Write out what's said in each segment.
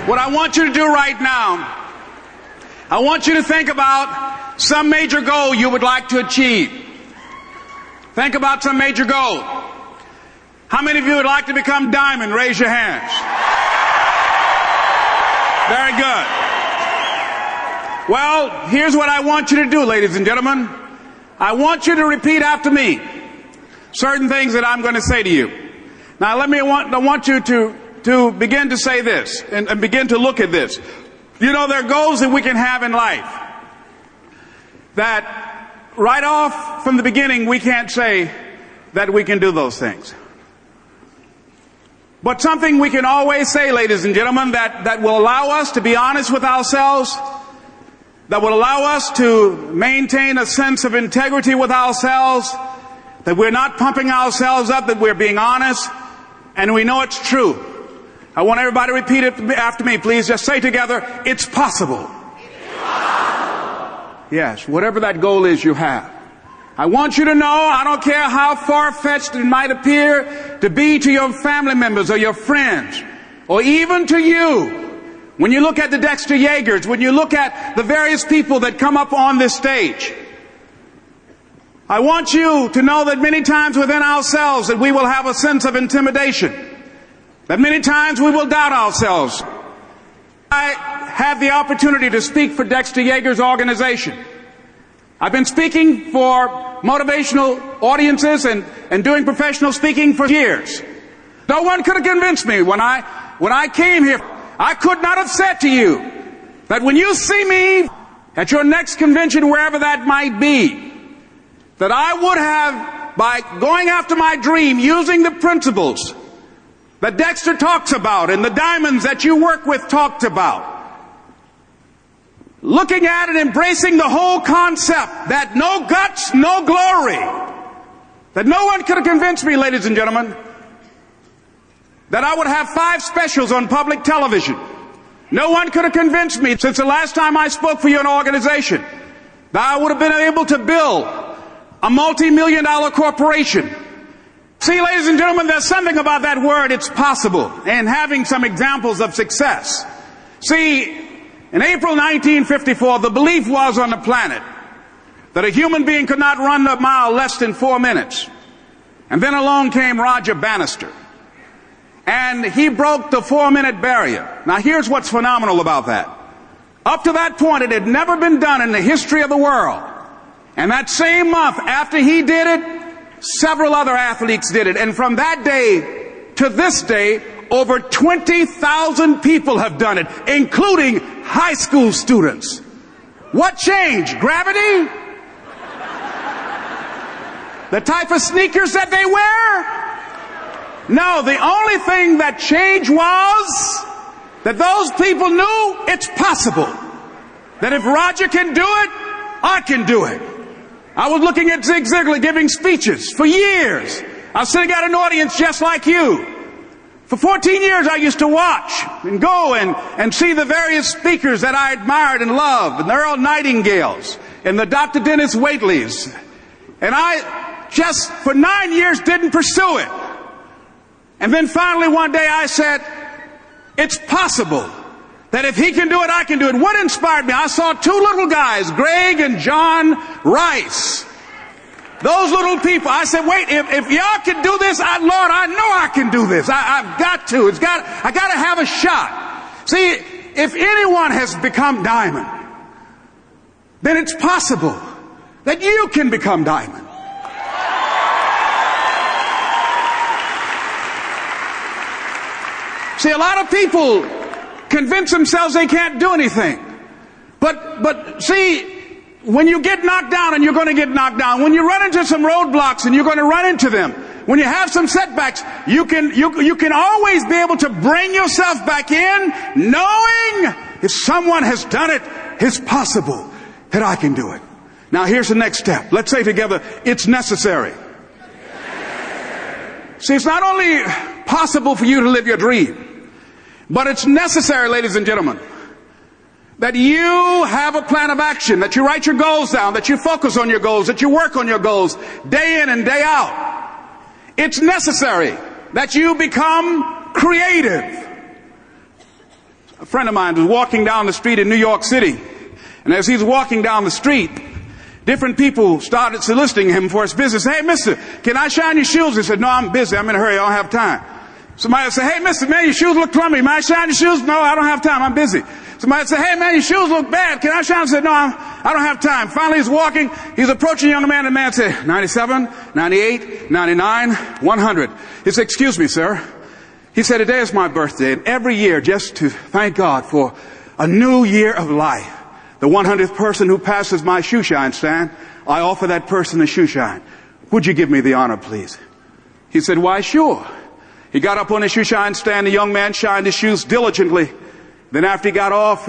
What I want you to do right now, I want you to think about some major goal you would like to achieve. Think about some major goal. How many of you would like to become diamond? Raise your hands. Very good. Well, here's what I want you to do, ladies and gentlemen. I want you to repeat after me certain things that I'm going to say to you. Now, I want you to begin to say this and begin to look at this. You know, there are goals that we can have in life that right off from the beginning we can't say that we can do those things. But something we can always say, ladies and gentlemen, that will allow us to be honest with ourselves, that will allow us to maintain a sense of integrity with ourselves, that we're not pumping ourselves up, that we're being honest, and we know it's true. I want everybody to repeat it after me, please. Just say together, it's possible. It's possible. Yes, whatever that goal is you have. I want you to know, I don't care how far-fetched it might appear to be to your family members or your friends, or even to you. When you look at the Dexter Yeagers, when you look at the various people that come up on this stage, I want you to know that many times within ourselves that we will have a sense of intimidation, that many times we will doubt ourselves. I had the opportunity to speak for Dexter Yeager's organization. I've been speaking for motivational audiences and doing professional speaking for years. No one could have convinced me when I came here. I could not have said to you that when you see me at your next convention, wherever that might be, that I would have, by going after my dream, using the principles that Dexter talks about and the diamonds that you work with talked about, looking at and embracing the whole concept that no guts, no glory, that no one could have convinced me, ladies and gentlemen, that I would have 5 specials on public television. No one could have convinced me since the last time I spoke for your organization that I would have been able to build a multi-million-dollar corporation. See, ladies and gentlemen, there's something about that word, it's possible, and having some examples of success. See, in April 1954, the belief was on the planet that a human being could not run a mile less than 4 minutes. And then along came Roger Bannister, and he broke the 4-minute barrier. Now, here's what's phenomenal about that. Up to that point, it had never been done in the history of the world. And that same month, after he did it, several other athletes did it. And from that day to this day, over 20,000 people have done it, including high school students. What changed? Gravity? The type of sneakers that they wear? No, the only thing that changed was that those people knew it's possible. That if Roger can do it, I can do it. I was looking at Zig Ziglar giving speeches for years. I was sitting at an audience just like you. For 14 years I used to watch and go and see the various speakers that I admired and loved, and the Earl Nightingales and the Dr. Dennis Whateleys. And I just, for 9 years, didn't pursue it. And then finally one day I said, it's possible that if he can do it, I can do it. What inspired me? I saw 2 little guys, Greg and John Rice. Those little people. I said, wait, if y'all can do this, Lord, I know I can do this. I've got to. I got to have a shot. See, if anyone has become diamond, then it's possible that you can become diamond. See, a lot of people convince themselves they can't do anything. But see, when you get knocked down, and you're going to get knocked down, when you run into some roadblocks, and you're going to run into them, when you have some setbacks, you can always be able to bring yourself back in, knowing if someone has done it, it's possible that I can do it. Now here's the next step. Let's say together, it's necessary. See, it's not only possible for you to live your dream, but it's necessary, ladies and gentlemen, that you have a plan of action, that you write your goals down, that you focus on your goals, that you work on your goals day in and day out. It's necessary that you become creative. A friend of mine was walking down the street in New York City, and as he's walking down the street, different people started soliciting him for his business. Hey, mister, can I shine your shoes? He said, no, I'm busy. I'm in a hurry. I don't have time. Somebody said, hey, mister, man, your shoes look crummy. May I shine your shoes? No, I don't have time. I'm busy. Somebody said, hey, man, your shoes look bad. Can I shine? He said, no, I don't have time. Finally, he's walking. He's approaching a young man, and the man said, 97, 98, 99, 100. He said, excuse me, sir. He said, today is my birthday, and every year, just to thank God for a new year of life, the 100th person who passes my shoe shine stand, I offer that person a shoe shine. Would you give me the honor, please? He said, why, sure. He got up on the shoe shine stand. The young man shined his shoes diligently. Then after he got off,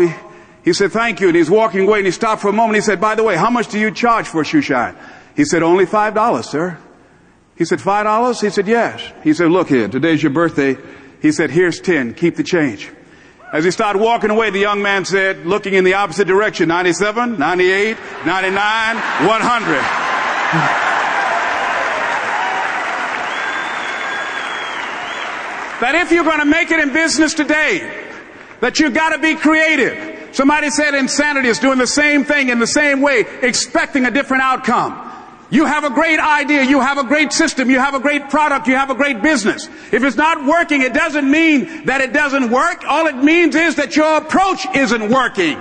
he said, thank you. And he's walking away, and he stopped for a moment. He said, by the way, how much do you charge for a shoe shine? He said, only $5, sir. He said, $5? He said, yes. He said, look here, today's your birthday. He said, here's 10. Keep the change. As he started walking away, the young man said, looking in the opposite direction, 97, 98, 99, 100. That if you're going to make it in business today, that you've got to be creative. Somebody said insanity is doing the same thing in the same way, expecting a different outcome. You have a great idea, you have a great system, you have a great product, you have a great business. If it's not working, it doesn't mean that it doesn't work. All it means is that your approach isn't working.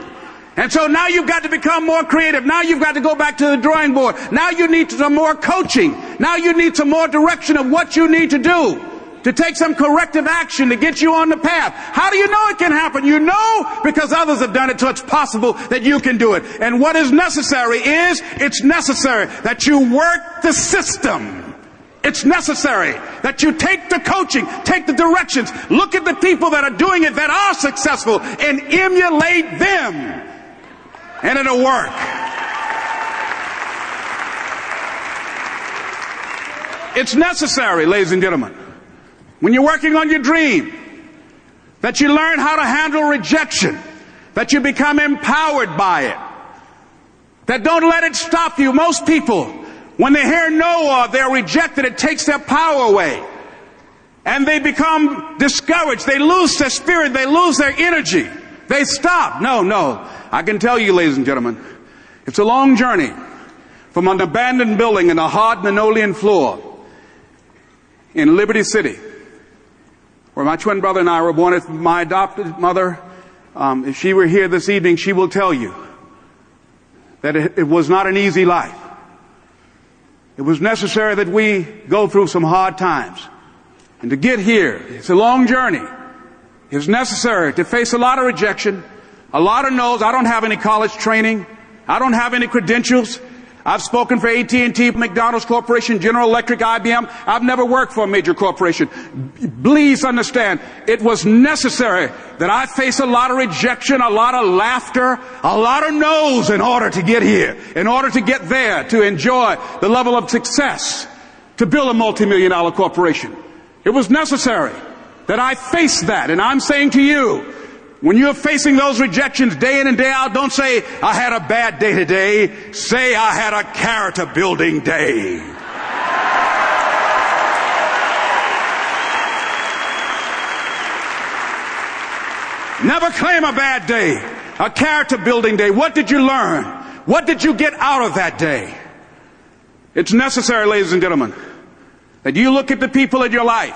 And so now you've got to become more creative. Now you've got to go back to the drawing board. Now you need some more coaching. Now you need some more direction of what you need to do, to take some corrective action to get you on the path. How do you know it can happen? You know because others have done it, so it's possible that you can do it. And what is necessary is, it's necessary that you work the system. It's necessary that you take the coaching, take the directions, look at the people that are doing it, that are successful, and emulate them. And it'll work. It's necessary, ladies and gentlemen, when you're working on your dream, that you learn how to handle rejection, that you become empowered by it, that don't let it stop you. Most people, when they hear no or they're rejected, it takes their power away. And they become discouraged. They lose their spirit. They lose their energy. They stop. No. I can tell you, ladies and gentlemen, it's a long journey from an abandoned building in a hard linoleum floor in Liberty City, where my twin brother and I were born. If my adopted mother, if she were here this evening, she will tell you that it was not an easy life. It was necessary that we go through some hard times. And to get here, it's a long journey. It's necessary to face a lot of rejection, a lot of no's. I don't have any college training. I don't have any credentials. I've spoken for AT&T, McDonald's Corporation, General Electric, IBM. I've never worked for a major corporation. Please understand, it was necessary that I face a lot of rejection, a lot of laughter, a lot of no's in order to get here, in order to get there, to enjoy the level of success, to build a multi-million-dollar corporation. It was necessary that I face that. And I'm saying to you, when you're facing those rejections day in and day out, don't say, I had a bad day today. Say, I had a character building day. Never claim a bad day. A character building day. What did you learn? What did you get out of that day? It's necessary, ladies and gentlemen, that you look at the people in your life.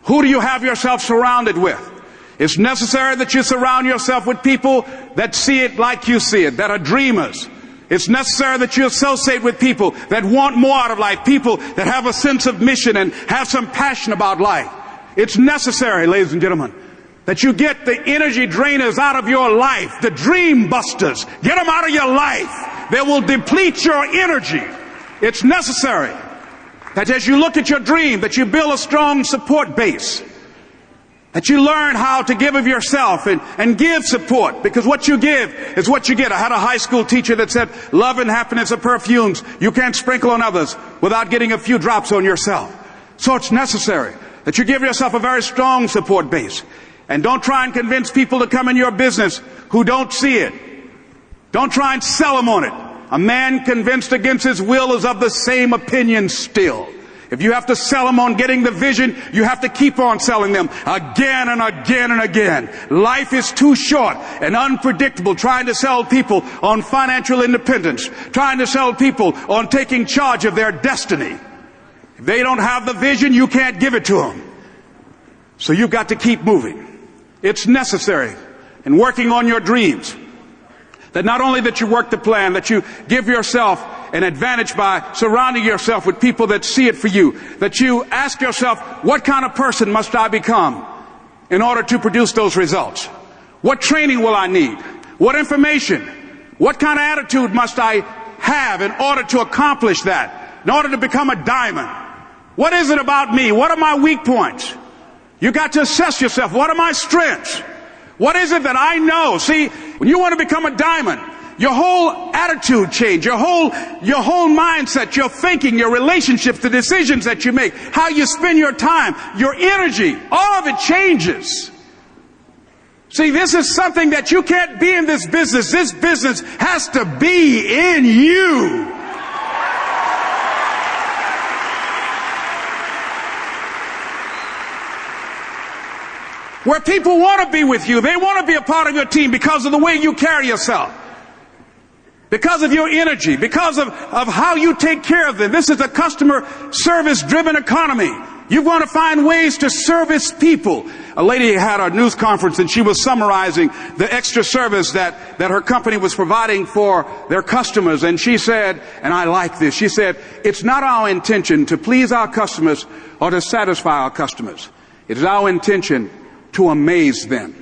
Who do you have yourself surrounded with? It's necessary that you surround yourself with people that see it like you see it, that are dreamers. It's necessary that you associate with people that want more out of life, people that have a sense of mission and have some passion about life. It's necessary, ladies and gentlemen, that you get the energy drainers out of your life, the dream busters. Get them out of your life. They will deplete your energy. It's necessary that as you look at your dream, that you build a strong support base, that you learn how to give of yourself and give support, because what you give is what you get. I had a high school teacher that said, love and happiness are perfumes you can't sprinkle on others without getting a few drops on yourself. So it's necessary that you give yourself a very strong support base. And don't try and convince people to come in your business who don't see it. Don't try and sell them on it. A man convinced against his will is of the same opinion still. If you have to sell them on getting the vision, you have to keep on selling them again and again and again. Life is too short and unpredictable trying to sell people on financial independence, trying to sell people on taking charge of their destiny. If they don't have the vision, you can't give it to them. So you've got to keep moving. It's necessary in working on your dreams that not only that you work the plan, that you give yourself an advantage by surrounding yourself with people that see it for you, that you ask yourself, what kind of person must I become in order to produce those results? What training will I need? What information? What kind of attitude must I have in order to accomplish that, in order to become a diamond? What is it about me? What are my weak points? You got to assess yourself. What are my strengths? What is it that I know? See, when you want to become a diamond, your whole attitude change, your whole mindset, your thinking, your relationships, the decisions that you make, how you spend your time, your energy, all of it changes. See, this is something that you can't be in this business. This business has to be in you. Where people want to be with you. They want to be a part of your team because of the way you carry yourself. Because of your energy. Because of how you take care of them. This is a customer service driven economy. You want to find ways to service people. A lady had a news conference and she was summarizing the extra service that her company was providing for their customers. And she said, and I like this, she said, it's not our intention to please our customers or to satisfy our customers. It is our intention to amaze them.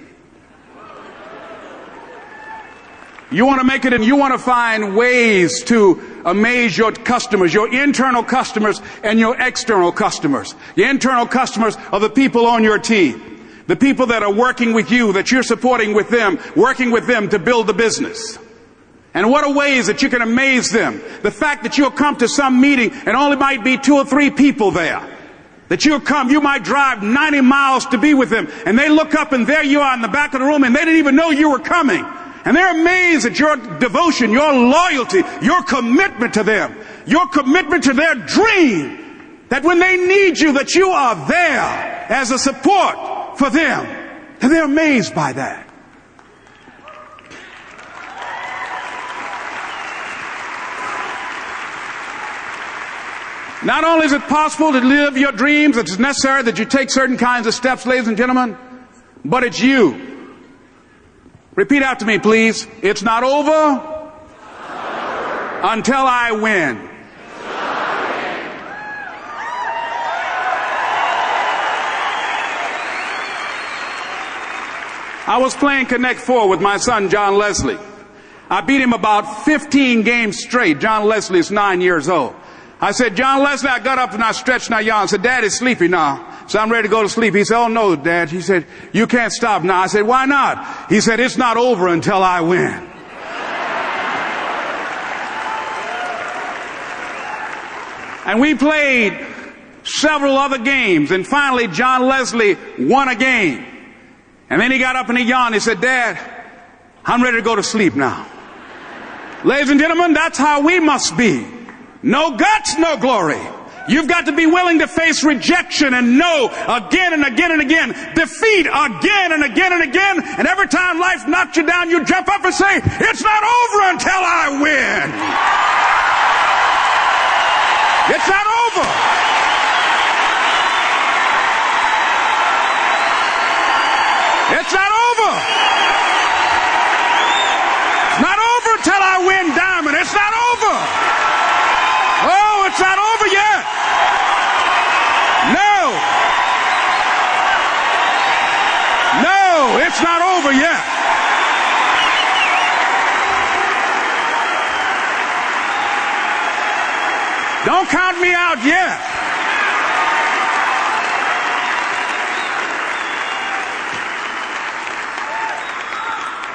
You want to make it, and you want to find ways to amaze your customers, your internal customers and your external customers. The internal customers are the people on your team, the people that are working with you, that you're supporting with them, working with them to build the business. And what are ways that you can amaze them? The fact that you'll come to some meeting and only might be 2 or 3 people there. That you'll come, you might drive 90 miles to be with them, and they look up and there you are in the back of the room and they didn't even know you were coming. And they're amazed at your devotion, your loyalty, your commitment to them, your commitment to their dream. That when they need you, that you are there as a support for them. And they're amazed by that. Not only is it possible to live your dreams, it's necessary that you take certain kinds of steps, ladies and gentlemen, but it's you. Repeat after me, please. It's not over until I win. I was playing Connect 4 with my son, John Leslie. I beat him about 15 games straight. John Leslie is 9 years old. I said, John Leslie, I got up and I stretched and I yawned. I said, Dad is sleepy now. So I'm ready to go to sleep. He said, oh no, Dad. He said, you can't stop now. I said, why not? He said, it's not over until I win. And we played several other games. And finally, John Leslie won a game. And then he got up and he yawned. He said, Dad, I'm ready to go to sleep now. Ladies and gentlemen, that's how we must be. No guts, no glory. You've got to be willing to face rejection and no again and again and again. Defeat again and again and again. And every time life knocks you down, you jump up and say, it's not over until I win. It's not over. It's not over. It's not over until I win diamond. It's not over. Oh, it's not over yet. No, it's not over yet. Don't count me out yet.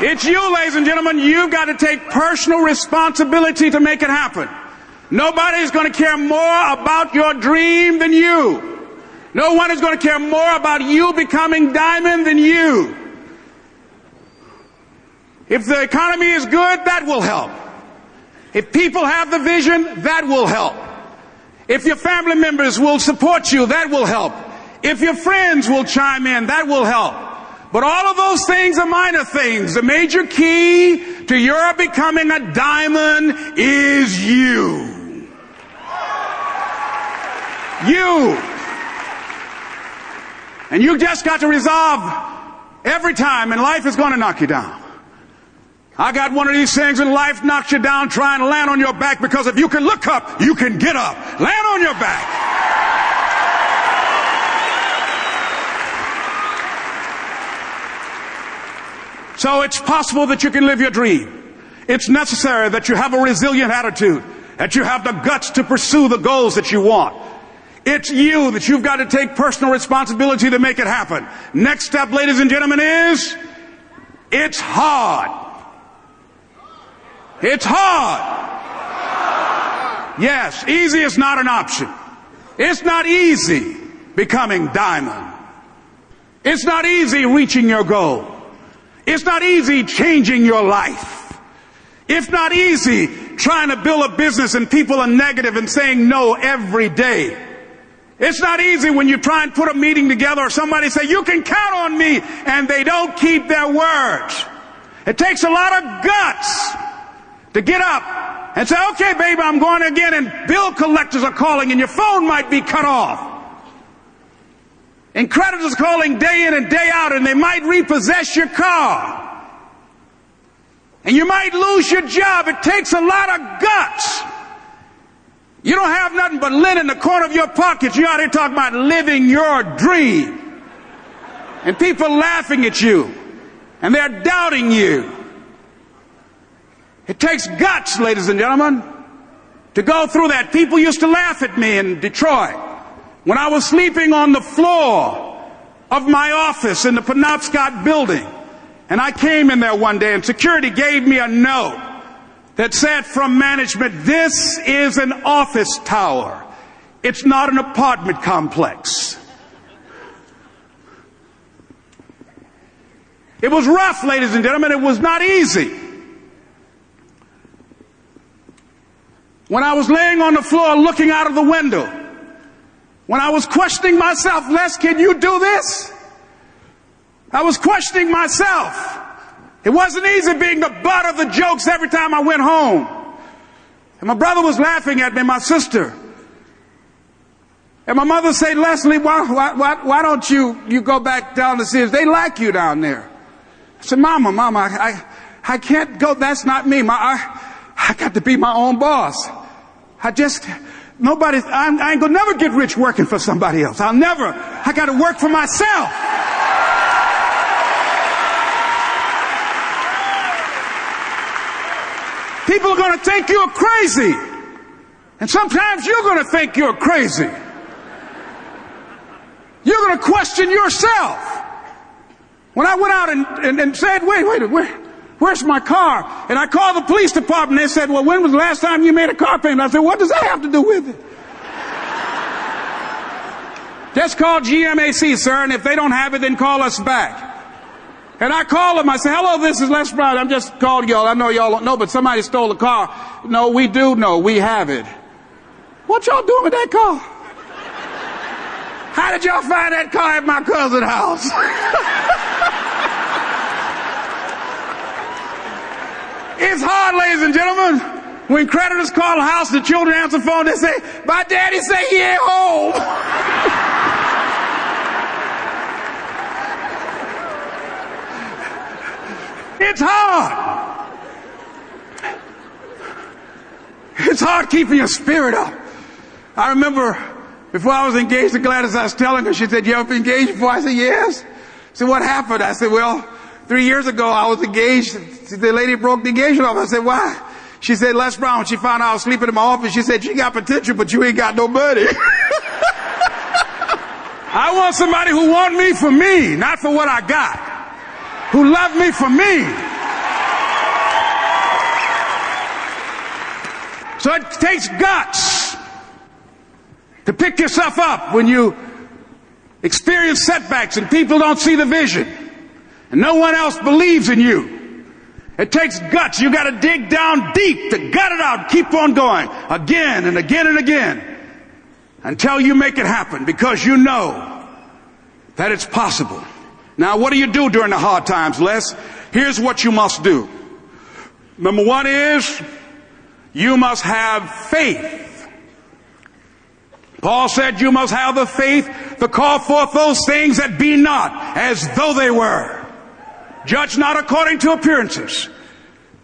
It's you, ladies and gentlemen. You've got to take personal responsibility to make it happen. Nobody's going to care more about your dream than you. No one is going to care more about you becoming diamond than you. If the economy is good, that will help. If people have the vision, that will help. If your family members will support you, that will help. If your friends will chime in, that will help. But all of those things are minor things. The major key to your becoming a diamond is you. You. And you just got to resolve every time, and life is going to knock you down. I got one of these things, and life knocks you down trying to land on your back, because if you can look up, you can get up. Land on your back. So it's possible that you can live your dream. It's necessary that you have a resilient attitude, that you have the guts to pursue the goals that you want. It's you that you've got to take personal responsibility to make it happen. Next step, ladies and gentlemen, is it's hard. It's hard. Yes, easy is not an option. It's not easy becoming diamond. It's not easy reaching your goal. It's not easy changing your life. It's not easy trying to build a business and people are negative and saying no every day. It's not easy when you try and put a meeting together or somebody say, you can count on me, and they don't keep their words. It takes a lot of guts to get up and say, okay, baby, I'm going again, and bill collectors are calling and your phone might be cut off. And creditors calling day in and day out, and they might repossess your car. And you might lose your job. It takes a lot of guts. You don't have nothing but lint in the corner of your pockets. You're out here talking about living your dream. And people laughing at you. And they're doubting you. It takes guts, ladies and gentlemen, to go through that. People used to laugh at me in Detroit when I was sleeping on the floor of my office in the Penobscot building. And I came in there one day, and security gave me a note that said from management, this is an office tower. It's not an apartment complex. It was rough, ladies and gentlemen. It was not easy. When I was laying on the floor looking out of the window, when I was questioning myself, Les, can you do this? I was questioning myself. It wasn't easy being the butt of the jokes every time I went home. And my brother was laughing at me, my sister. And my mother said, Leslie, why don't you go back down to Sears? They like you down there. I said, Mama, I can't go. That's not me. I got to be my own boss. I ain't gonna never get rich working for somebody else. I got to work for myself. People are going to think you're crazy. And sometimes you're going to think you're crazy. You're going to question yourself. When I went out and said, where's my car? And I called the police department. They said, well, when was the last time you made a car payment? I said, what does that have to do with it? Just call GMAC, sir, and if they don't have it, then call us back. And I called them. I said, hello, this is Les Brown. I'm just calling y'all. I know y'all don't know, but somebody stole the car. No, we do know. We have it. What y'all doing with that car? How did y'all find that car at my cousin's house? It's hard, ladies and gentlemen. When creditors call the house, the children answer the phone. They say, my daddy say he ain't home. It's hard. It's hard keeping your spirit up. I remember before I was engaged to Gladys, I was telling her, she said, you ever been engaged before? I said, yes. She said, what happened? I said, well, 3 years ago I was engaged. The lady broke the engagement off. I said, why? She said, Les Brown, when she found out I was sleeping in my office, she said, you got potential, but you ain't got no money. I want somebody who want me for me, not for what I got. Who love me for me. So it takes guts to pick yourself up when you experience setbacks and people don't see the vision and no one else believes in you. It takes guts. You got to dig down deep to gut it out, keep on going again and again and again. until you make it happen, because you know that it's possible. Now, what do you do during the hard times, Les? Here's what you must do. Number one is you must have faith. Paul said you must have the faith to call forth those things that be not as though they were. Judge not according to appearances.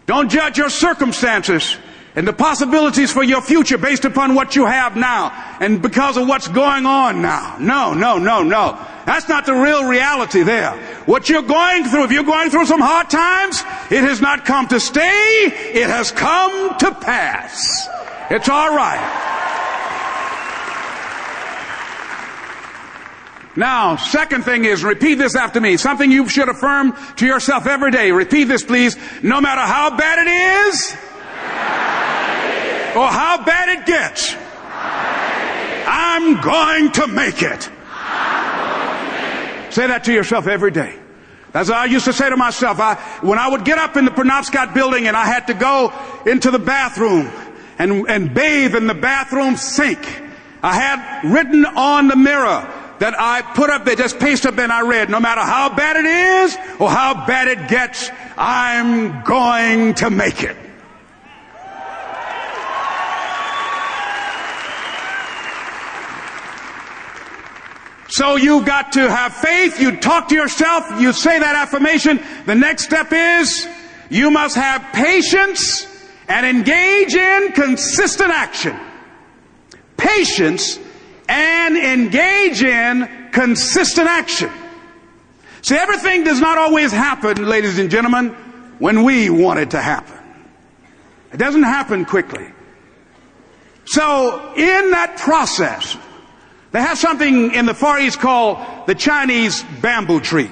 Don't judge your circumstances and the possibilities for your future based upon what you have now and because of what's going on now. No. That's not the real reality there. What you're going through, if you're going through some hard times, it has not come to stay. It has come to pass. It's all right. Now, second thing is, repeat this after me. Something you should affirm to yourself every day. Repeat this, please. No matter how bad it is, or how bad it gets, I'm going to make it. Say that to yourself every day. That's what I used to say to myself. When I would get up in the Penobscot building and I had to go into the bathroom and bathe in the bathroom sink, I had written on the mirror that I put up there, just pasted up there, and I read, no matter how bad it is or how bad it gets, I'm going to make it. So you've got to have faith. You talk to yourself. You say that affirmation. The next step is you must have patience and engage in consistent action. Patience and engage in consistent action. See, everything does not always happen, ladies and gentlemen, when we want it to happen. It doesn't happen quickly. So in that process, they have something in the Far East called the Chinese bamboo tree.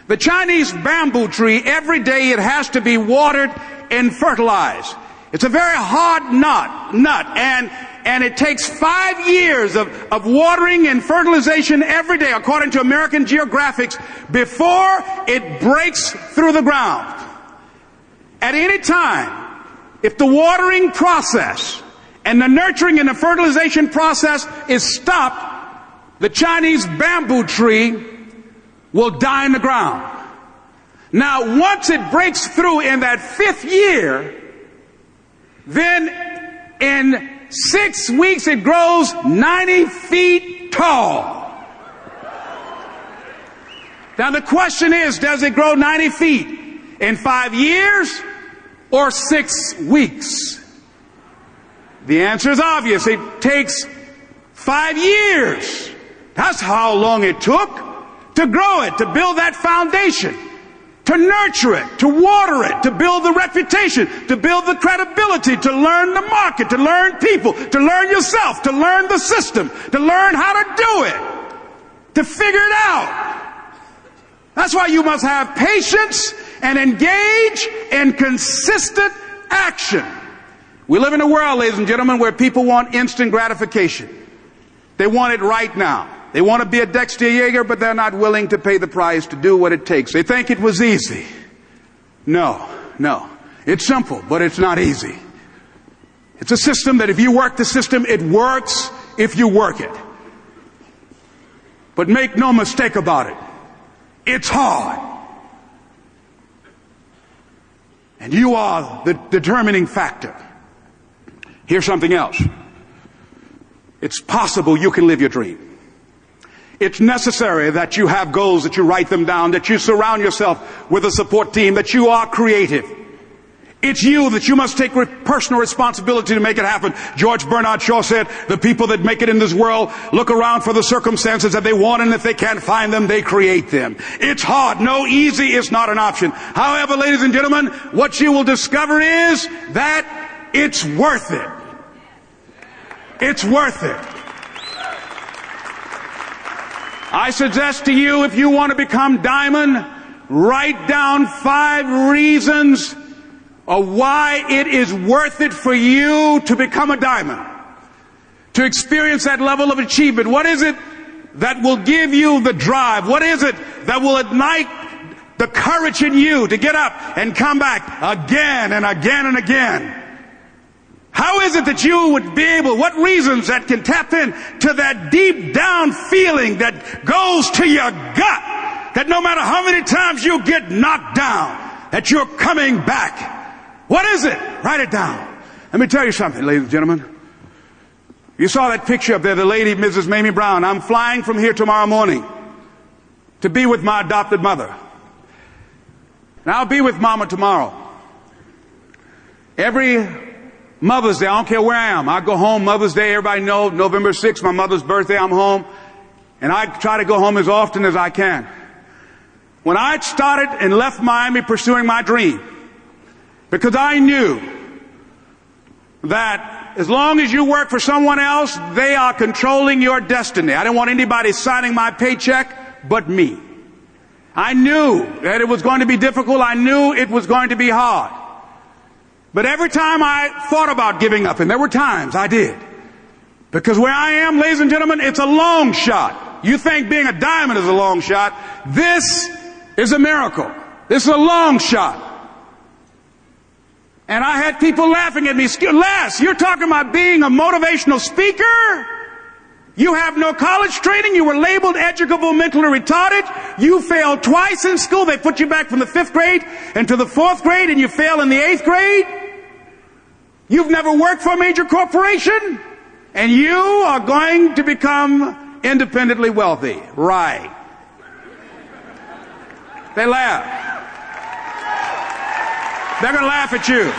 The Chinese bamboo tree, every day it has to be watered and fertilized. It's a very hard nut, and it takes 5 years of watering and fertilization every day, according to American Geographics, before it breaks through the ground. At any time, if the watering process and the nurturing and the fertilization process is stopped, the Chinese bamboo tree will die in the ground. Now, once it breaks through in that 5th year, then in 6 weeks it grows 90 feet tall. Now the question is, does it grow 90 feet in 5 years or 6 weeks? The answer is obvious. It takes 5 years. That's how long it took to grow it, to build that foundation, to nurture it, to water it, to build the reputation, to build the credibility, to learn the market, to learn people, to learn yourself, to learn the system, to learn how to do it, to figure it out. That's why you must have patience and engage in consistent action. We live in a world, ladies and gentlemen, where people want instant gratification. They want it right now. They want to be a Dexter Yeager, but they're not willing to pay the price to do what it takes. They think it was easy. No. It's simple, but it's not easy. It's a system that if you work the system, it works if you work it. But make no mistake about it. It's hard. And you are the determining factor. Here's something else. It's possible you can live your dream. It's necessary that you have goals, that you write them down, that you surround yourself with a support team, that you are creative. It's you that you must take personal responsibility to make it happen. George Bernard Shaw said, the people that make it in this world look around for the circumstances that they want, and if they can't find them, they create them. It's hard. No, easy is not an option. However, ladies and gentlemen, what you will discover is that it's worth it. It's worth it. I suggest to you, if you want to become diamond, write down 5 reasons of why it is worth it for you to become a diamond, to experience that level of achievement. What is it that will give you the drive? What is it that will ignite the courage in you to get up and come back again and again and again? How is it that you would be able, what reasons that can tap in to that deep down feeling that goes to your gut, that no matter how many times you get knocked down, that you're coming back? What is it? Write it down. Let me tell you something, ladies and gentlemen. You saw that picture up there, the lady, Mrs. Mamie Brown. I'm flying from here tomorrow morning to be with my adopted mother. And I'll be with Mama tomorrow. Every Mother's Day, I don't care where I am. I go home Mother's Day. Everybody knows November 6th, my mother's birthday, I'm home. And I try to go home as often as I can. When I started and left Miami pursuing my dream, because I knew that as long as you work for someone else, they are controlling your destiny. I didn't want anybody signing my paycheck but me. I knew that it was going to be difficult. I knew it was going to be hard. But every time I thought about giving up, and there were times I did, because where I am, ladies and gentlemen, it's a long shot. You think being a diamond is a long shot. This is a miracle. This is a long shot. And I had people laughing at me. Les, you're talking about being a motivational speaker? You have no college training. You were labeled educable mentally retarded. You failed twice in school. They put you back from the 5th grade into the 4th grade, and you failed in the 8th grade. You've never worked for a major corporation, and you are going to become independently wealthy. Right. They laugh. They're going to laugh at you.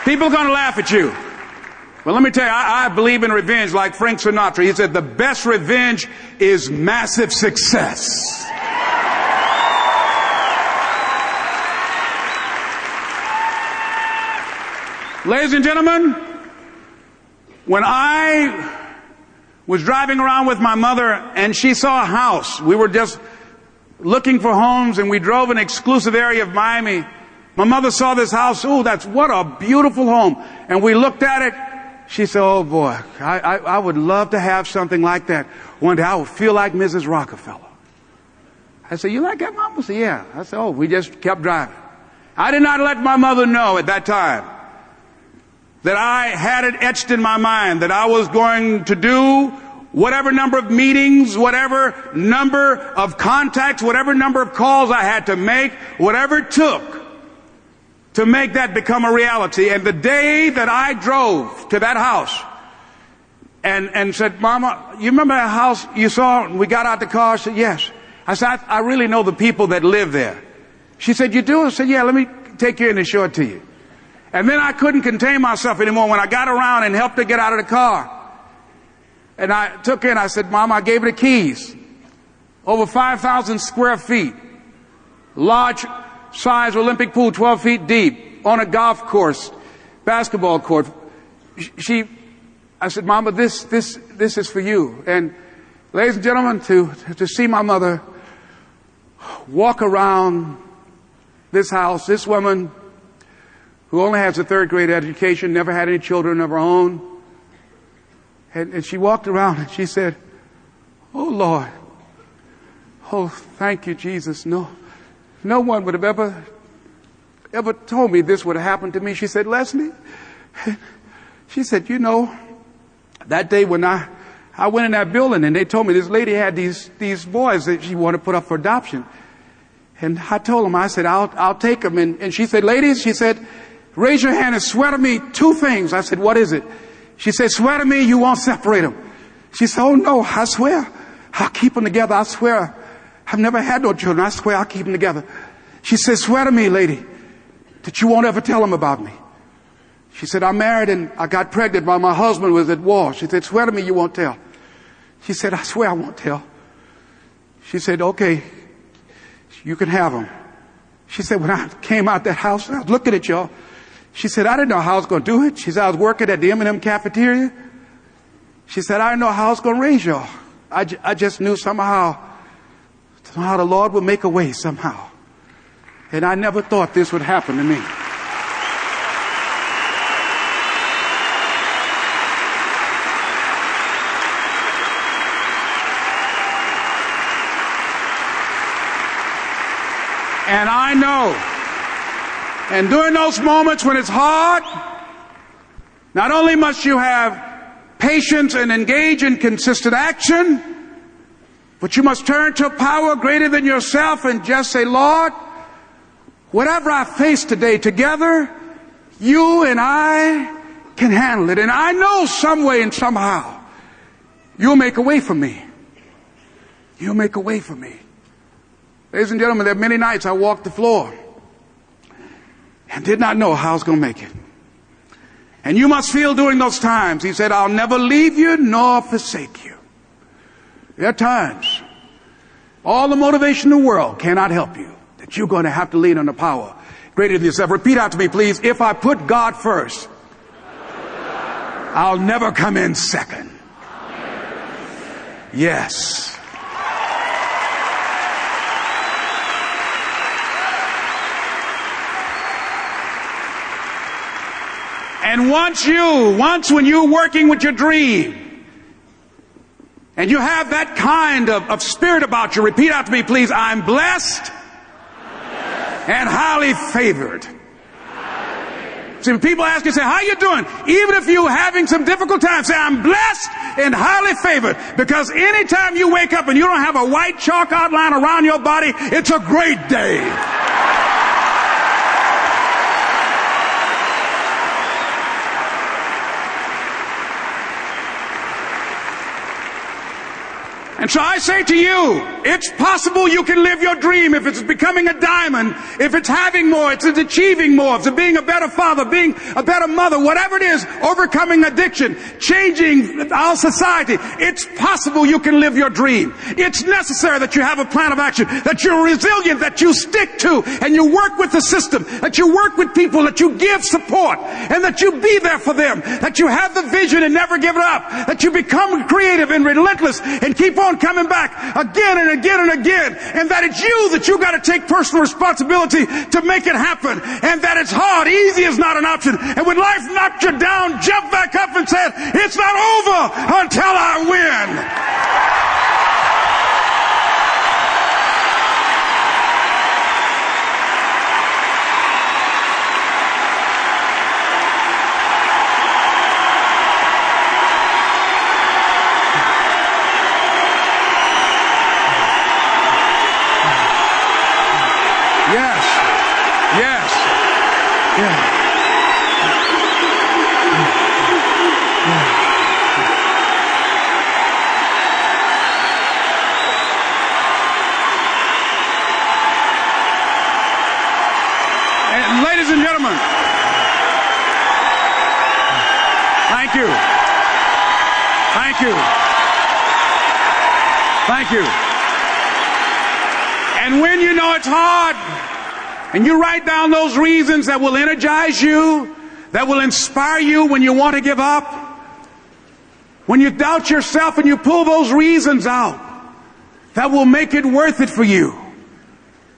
People are going to laugh at you. Well, let me tell you, I believe in revenge like Frank Sinatra. He said the best revenge is massive success. Ladies and gentlemen, when I was driving around with my mother and she saw a house, we were just looking for homes and we drove an exclusive area of Miami. My mother saw this house. Oh, what a beautiful home. And we looked at it. She said, oh boy, I would love to have something like that. One day I would feel like Mrs. Rockefeller. I said, you like that, Mom? I said, yeah. I said, oh, we just kept driving. I did not let my mother know at that time that I had it etched in my mind that I was going to do whatever number of meetings, whatever number of contacts, whatever number of calls I had to make, whatever it took to make that become a reality. And the day that I drove to that house and said, Mama, you remember that house you saw? We got out the car. I said, yes. I said, I really know the people that live there. She said, you do? I said, yeah, let me take you in and show it to you. And then I couldn't contain myself anymore when I got around and helped her get out of the car. And I took her in. I said, Mom, I gave her the keys. Over 5,000 square feet. Large size Olympic pool, 12 feet deep. On a golf course. Basketball court. I said, Mama, this is for you. And ladies and gentlemen, to see my mother walk around this house, this woman who only has a 3rd grade education, never had any children of her own. And she walked around and she said, oh Lord, oh thank you Jesus. No one would have ever told me this would have happened to me. She said, Leslie, she said, you know, that day when I went in that building and they told me this lady had these boys that she wanted to put up for adoption. And I told them, I said, I'll take them. And she said, ladies, she said, raise your hand and swear to me 2 things. I said, what is it? She said, swear to me you won't separate them. She said, oh no, I swear. I'll keep them together. I swear. I've never had no children. I swear I'll keep them together. She said, swear to me, lady, that you won't ever tell them about me. She said, I'm married and I got pregnant while my husband was at war. She said, swear to me you won't tell. She said, I swear I won't tell. She said, okay, you can have them. She said, when I came out that house, I was looking at y'all. She said, I didn't know how I was going to do it. She said, I was working at the M&M cafeteria. She said, I didn't know how I was going to raise y'all. I just knew somehow the Lord would make a way somehow. And I never thought this would happen to me. And I know And during those moments when it's hard, not only must you have patience and engage in consistent action, but you must turn to a power greater than yourself and just say, Lord, whatever I face today, together, you and I can handle it. And I know some way and somehow you'll make a way for me. You'll make a way for me. Ladies and gentlemen, there are many nights I walked the floor and did not know how I was going to make it. And you must feel during those times, he said, I'll never leave you nor forsake you. There are times, all the motivation in the world cannot help you, that you're going to have to lean on the power greater than yourself. Repeat after me, please. If I put God first, I'll never come in second. Yes. And once when you're working with your dream, and you have that kind of spirit about you, repeat after me, please. I'm blessed and highly favored. See, when people ask you, say, how you doing? Even if you're having some difficult times, say, I'm blessed and highly favored. Because anytime you wake up and you don't have a white chalk outline around your body, it's a great day. And so I say to you, it's possible you can live your dream if it's becoming a diamond, if it's having more, if it's achieving more, if it's being a better father, being a better mother, whatever it is, overcoming addiction, changing our society. It's possible you can live your dream. It's necessary that you have a plan of action, that you're resilient, that you stick to, and you work with the system, that you work with people, that you give support, and that you be there for them, that you have the vision and never give it up, that you become creative and relentless and keep on coming back again and again and again, and that it's you got to take personal responsibility to make it happen, and that it's hard. Easy is not an option. And when life knocked you down, jump back up and said, it's not over until I win. Ladies and gentlemen, thank you. Thank you. Thank you. And when you know it's hard, and you write down those reasons that will energize you, that will inspire you when you want to give up, when you doubt yourself and you pull those reasons out, that will make it worth it for you.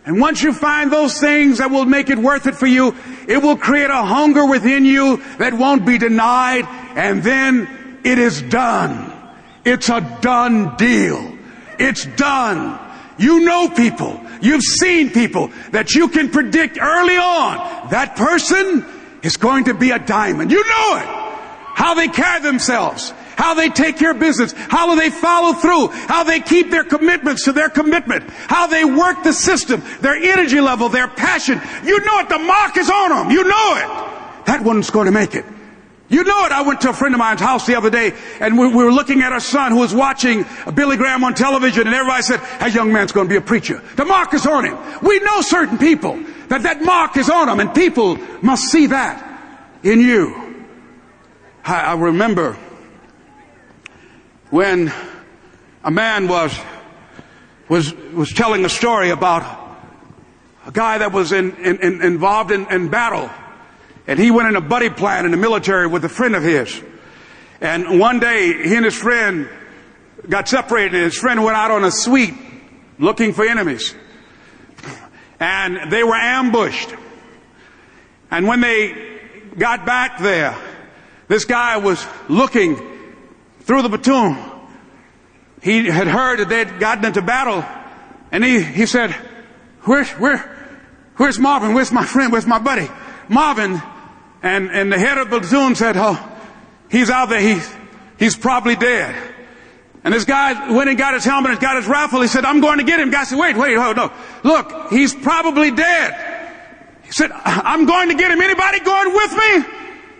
And once you find those things that will make it worth it for you, it will create a hunger within you that won't be denied. And then it is done. It's a done deal. It's done. You know people. You've seen people that you can predict early on. That person is going to be a diamond. You know it. How they carry themselves. How they take care of business, how they follow through, how they keep their commitments to their commitment, how they work the system, their energy level, their passion. You know it. The mark is on them. You know it. That one's going to make it. You know it. I went to a friend of mine's house the other day, and we were looking at our son who was watching Billy Graham on television, and everybody said, that young man's going to be a preacher. The mark is on him. We know certain people that mark is on them, and people must see that in you. I remember when a man was telling a story about a guy that was involved in battle, and he went in a buddy plan in the military with a friend of his. And one day he and his friend got separated, and his friend went out on a sweep looking for enemies, and they were ambushed. And when they got back there, this guy was looking through the platoon. He had heard that they had gotten into battle, and he said, where's Where's Marvin? Where's my friend? Where's my buddy? Marvin. And the head of the platoon said, oh, he's out there. He's probably dead. And this guy went and got his helmet and got his rifle. He said, I'm going to get him. The guy said, wait, hold on. Look, he's probably dead. He said, I'm going to get him. Anybody going with me?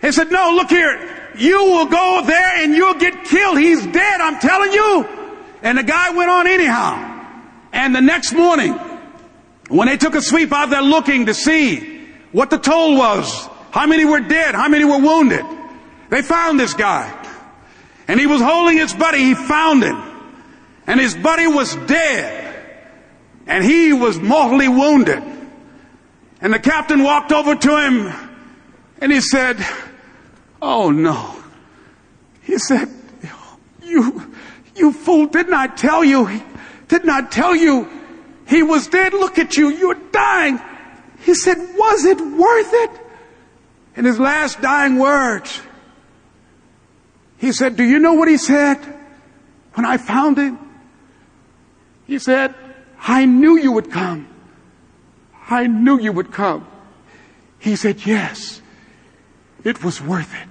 He said, no, look here. You will go there and you'll get killed. He's dead, I'm telling you. And the guy went on anyhow. And the next morning, when they took a sweep out there looking to see what the toll was, how many were dead, how many were wounded, they found this guy. And he was holding his buddy. He found him. And his buddy was dead. And he was mortally wounded. And the captain walked over to him and he said, oh no. He said, you fool, didn't I tell you? Didn't I tell you he was dead? Look at you, you're dying. He said, was it worth it? In his last dying words, he said, do you know what he said when I found him? He said, I knew you would come. I knew you would come. He said, yes, it was worth it.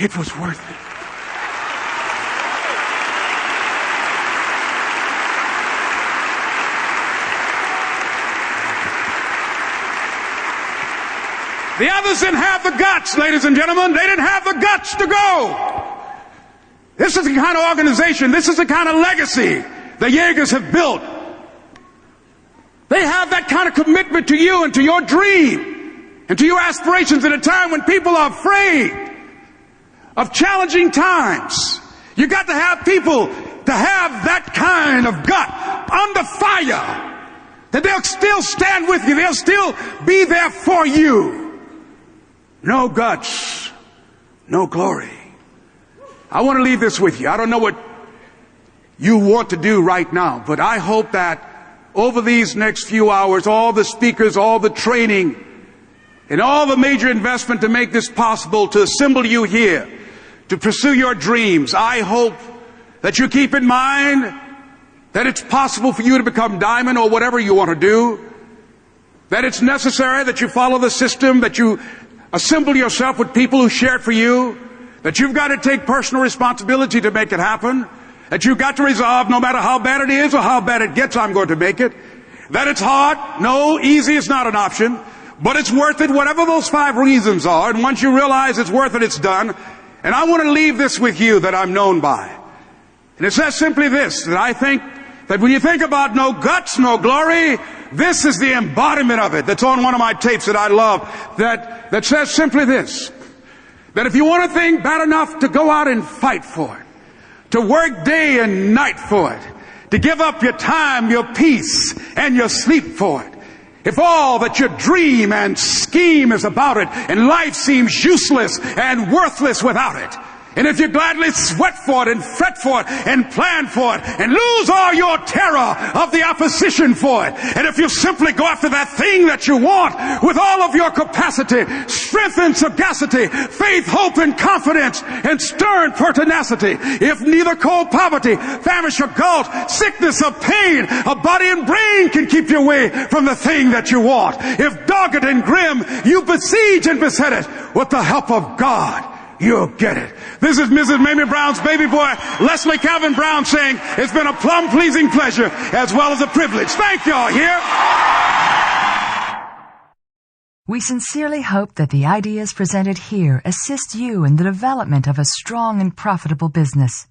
It was worth it. The others didn't have the guts, ladies and gentlemen. They didn't have the guts to go. This is the kind of organization, this is the kind of legacy the Jaegers have built. They have that kind of commitment to you and to your dream and to your aspirations at a time when people are afraid of challenging times. You got to have people to have that kind of gut under fire, that they'll still stand with you. They'll still be there for you. No guts, no glory. I want to leave this with you. I don't know what you want to do right now, but I hope that over these next few hours, all the speakers, all the training, and all the major investment to make this possible, to assemble you here, to pursue your dreams, I hope that you keep in mind that it's possible for you to become diamond or whatever you want to do, that it's necessary that you follow the system, that you assemble yourself with people who share it for you, that you've got to take personal responsibility to make it happen, that you've got to resolve no matter how bad it is or how bad it gets, I'm going to make it, that it's hard, no, easy is not an option, but it's worth it, whatever those 5 reasons are, and once you realize it's worth it, it's done. And I want to leave this with you that I'm known by. And it says simply this, that I think that when you think about no guts, no glory, this is the embodiment of it that's on one of my tapes that I love, that says simply this, that if you want a thing bad enough to go out and fight for it, to work day and night for it, to give up your time, your peace, and your sleep for it, if all that your dream and scheme is about it, and life seems useless and worthless without it, and if you gladly sweat for it and fret for it and plan for it and lose all your terror of the opposition for it, and if you simply go after that thing that you want with all of your capacity, strength and sagacity, faith, hope and confidence, and stern pertinacity, if neither cold poverty, famish or gulf, sickness or pain, a body and brain can keep you away from the thing that you want, if dogged and grim you besiege and beset it, with the help of God, you'll get it. This is Mrs. Mamie Brown's baby boy, Leslie Calvin Brown, saying it's been a plum-pleasing pleasure as well as a privilege. Thank y'all here. We sincerely hope that the ideas presented here assist you in the development of a strong and profitable business.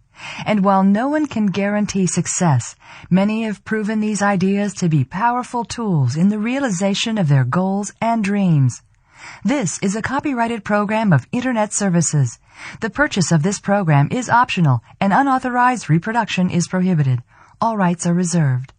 And while no one can guarantee success, many have proven these ideas to be powerful tools in the realization of their goals and dreams. This is a copyrighted program of Internet Services. The purchase of this program is optional and unauthorized reproduction is prohibited. All rights are reserved.